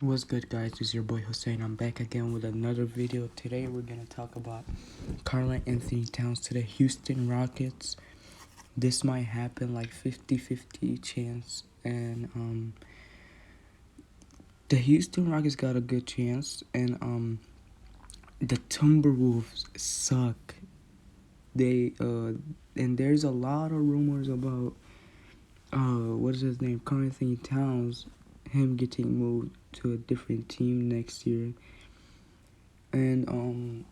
What's good, guys? It's your boy Hussein. I'm back again with another video. Today we're gonna talk about Karl Anthony Towns to the Houston Rockets. This might happen, like 50-50 chance, and the Houston Rockets got a good chance, and the Timberwolves suck. They and there's a lot of rumors about what is his name, Karl Anthony Towns, him getting moved to a different team next year. And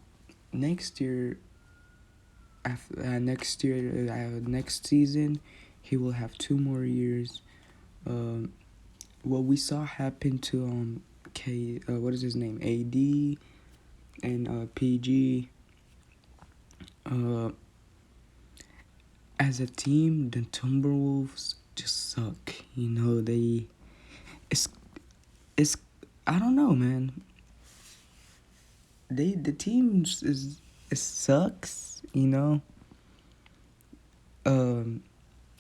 next year, next season, he will have 2 more years. What we saw happen to what is his name, AD and PG. Uh, as a team, the Timberwolves just suck. It's it's I don't know, man. The team is it sucks. And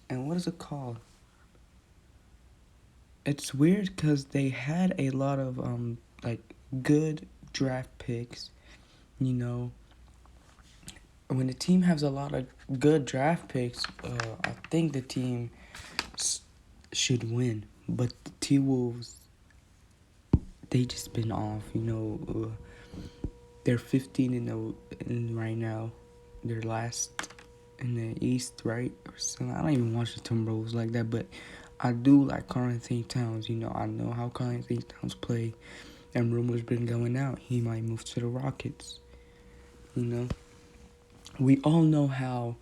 what is it called? It's weird because they had a lot of like good draft picks. You know, when the team has a lot of good draft picks, I think the team should win. But the T Wolves, they just been off. They're 15 in right now. They're last in the East, right? Or something. I don't even watch the Timberwolves like that, but I do like Karl Anthony Towns. I know how Karl Anthony Towns play, and rumors been going out he might move to the Rockets. We all know how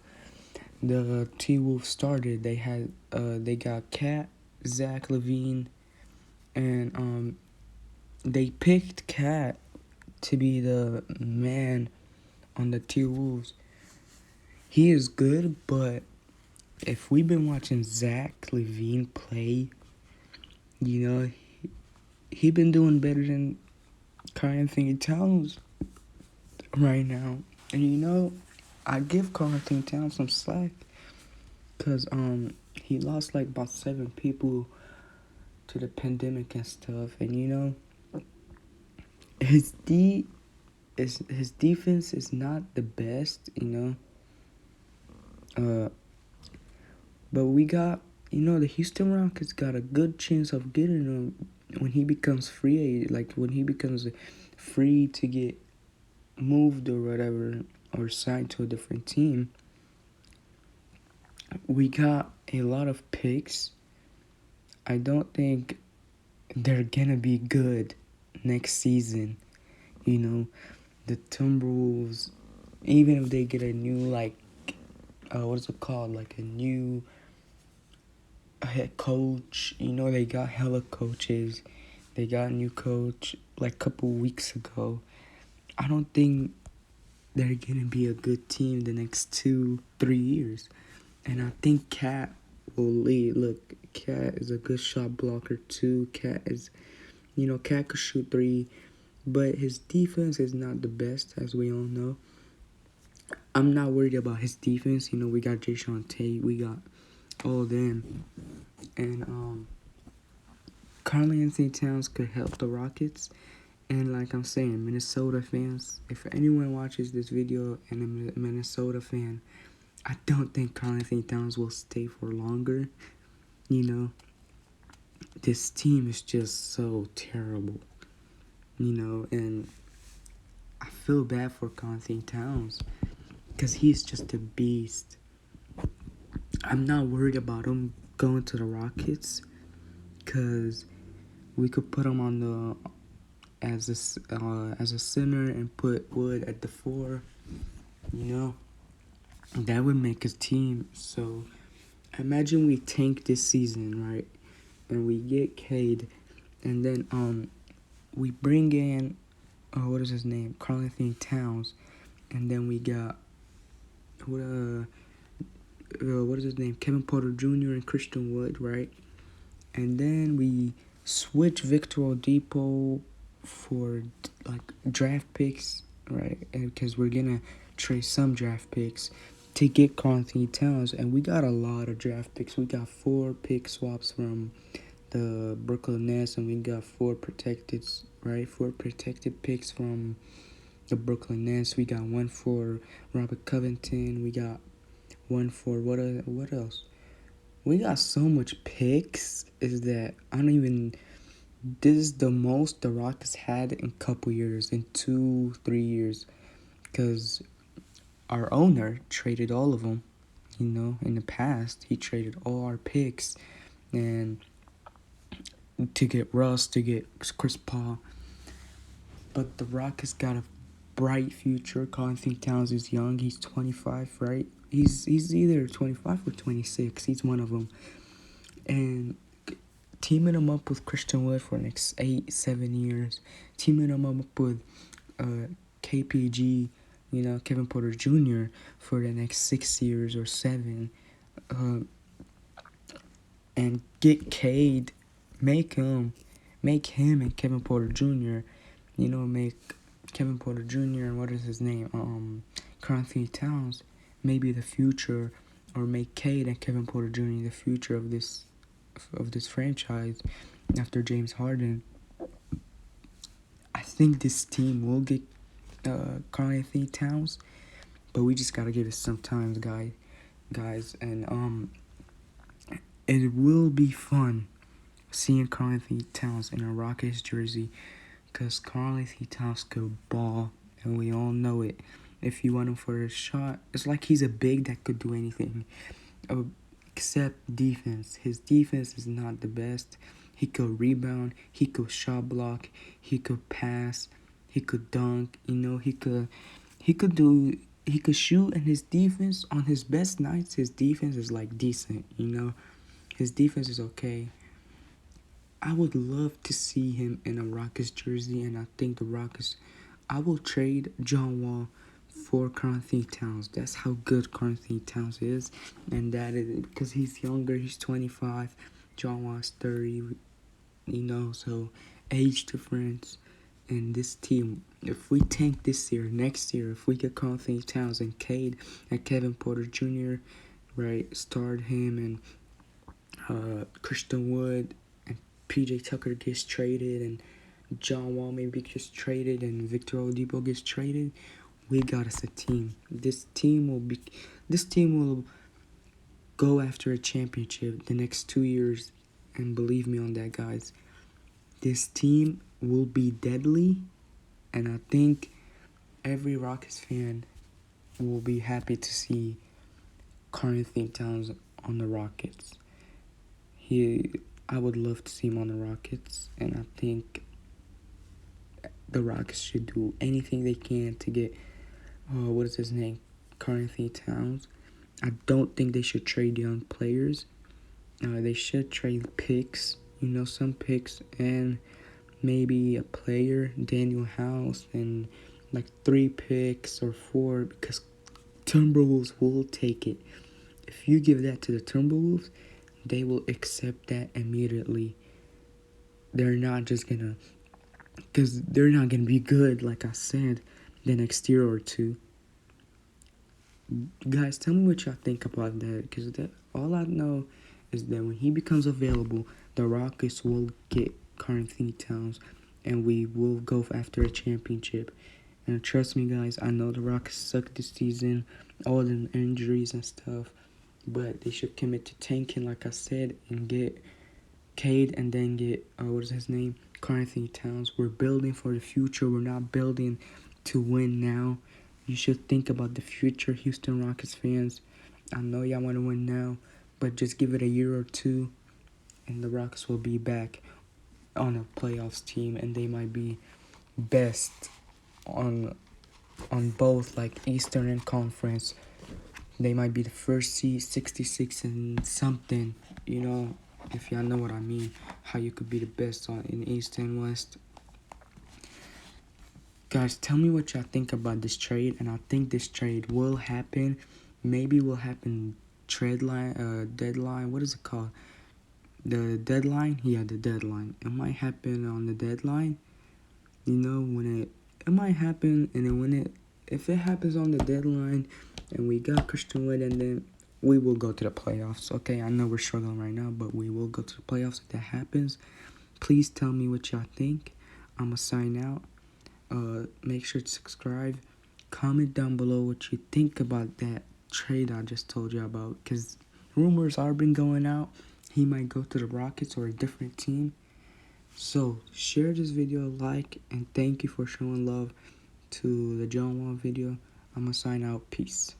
the T Wolves started. They got Cat, Zach LaVine, and they picked Cat to be the man on the T Wolves. He is good, but if we've been watching Zach LaVine play, he been doing better than Karl Anthony Towns right now. And I give Karl Anthony Towns some slack because he lost like about 7 people to the pandemic and stuff. And his his defense is not the best, but we got the Houston Rockets got a good chance of getting him when he becomes free, like when he becomes free to get moved or whatever, or signed to a different team. We got a lot of picks. I don't think they're gonna be good next season. The Timberwolves, even if they get a new, like, what is it called? Like a new head coach. They got hella coaches. They got a new coach like a couple weeks ago. I don't think they're gonna be a good team the next 2-3 years. And I think Cat will lead. Look, Cat is a good shot blocker too. Cat could shoot 3, but his defense is not the best, as we all know. I'm not worried about his defense. We got Jayshawn Tate. We got all of them. And Karl Anthony Towns could help the Rockets. And like I'm saying, Minnesota fans, if anyone watches this video and a Minnesota fan, I don't think Karl Anthony Towns will stay for longer. This team is just so terrible. And I feel bad for Karl Anthony Towns because he's just a beast. I'm not worried about him going to the Rockets because we could put him on the as a center and put Wood at the 4. That would make his team. So imagine we tank this season, right? And we get Cade, and then we bring in what is his name, Karl Anthony Towns, and then we got what is his name, Kevin Porter Jr. and Christian Wood, right? And then we switch Victor Oladipo for like draft picks, right? And because we're gonna trade some draft picks to get Karl Anthony Towns, and we got a lot of draft picks. We got 4 pick swaps from the Brooklyn Nets, and we got four protected, right? Four protected picks from the Brooklyn Nets. We got one for Robert Covington. We got one for what else? We got so much picks. Is that I don't even. This is the most the Rockets had in a couple years, in 2-3 years, because our owner traded all of them. In the past, he traded all our picks, and to get Russ, to get Chris Paul. But the Rockets got a bright future. Karl Anthony Towns is young. He's 25, right? He's either 25 or 26. He's one of them. And teaming him up with Christian Wood for the next 8-7 years, teaming him up with KPG, Kevin Porter Jr. for the next 6 years or 7, and get Cade, make him and Kevin Porter Jr. Make Kevin Porter Jr. and what is his name? Karl Anthony Towns, maybe the future, or make Cade and Kevin Porter Jr. the future of this franchise after James Harden. I think this team will get Karl Anthony Towns, but we just gotta give it some time, guys, and it will be fun seeing Karl Anthony Towns in a Rockets jersey, because Karl Anthony Towns could ball, and we all know it. If you want him for a shot, it's like he's a big that could do anything, except defense. His defense is not the best. He could rebound, he could shot block, he could pass, he could dunk. He could shoot, and his defense on his best nights, his defense is like decent. His defense is okay. I would love to see him in a Rockets jersey, and I think the Rockets, I will trade John Wall for Karl Anthony Towns. That's how good Karl Anthony Towns is, and that is because he's younger. He's 25. John Wall's 30. So age difference. And this team, if we tank this year, next year, if we get Karl Anthony Towns and Cade and Kevin Porter Jr., right, start him, and Christian Wood and PJ Tucker gets traded, and John Wall maybe gets traded, and Victor Oladipo gets traded, we got us a team. This team will go after a championship the next 2 years, and believe me on that, guys. This team will be deadly, and I think every Rockets fan will be happy to see Karl Anthony Towns on the Rockets. I would love to see him on the Rockets, and I think the Rockets should do anything they can to get what is his name, Karl Anthony Towns. I don't think they should trade young players. They should trade picks, some picks, and maybe a player, Daniel House, and like 3 picks or 4, because Timberwolves will take it. If you give that to the Timberwolves, they will accept that immediately. They're not just gonna, because they're not gonna be good, like I said, the next year or 2. Guys, tell me what y'all think about that, because all I know is that when he becomes available, the Rockets will get Karl Anthony Towns, and we will go after a championship. And trust me, guys, I know the Rockets suck this season, all the injuries and stuff, but they should commit to tanking, like I said, and get Cade, and then get what is his name, Karl Anthony Towns. We're building for the future. We're not building to win now. You should think about the future, Houston Rockets fans. I know y'all want to win now, but just give it a year or 2, and the Rockets will be back on a playoffs team, and they might be best on both, like Eastern and Conference. They might be the first seed, 66 and something, if y'all know what I mean, how you could be the best in East and West. Guys, tell me what y'all think about this trade, and I think this trade will happen. Maybe will happen deadline, what is it called? The deadline? Yeah, the deadline. It might happen on the deadline. When it might happen, and then if it happens on the deadline, and we got Christian Wood, and then we will go to the playoffs. Okay, I know we're struggling right now, but we will go to the playoffs if that happens. Please tell me what y'all think. I'm gonna sign out. Make sure to subscribe. Comment down below what you think about that trade I just told you about, because rumors are been going out. He might go to the Rockets or a different team. So share this video, like, and thank you for showing love to the John Wall video. I'm gonna sign out. Peace.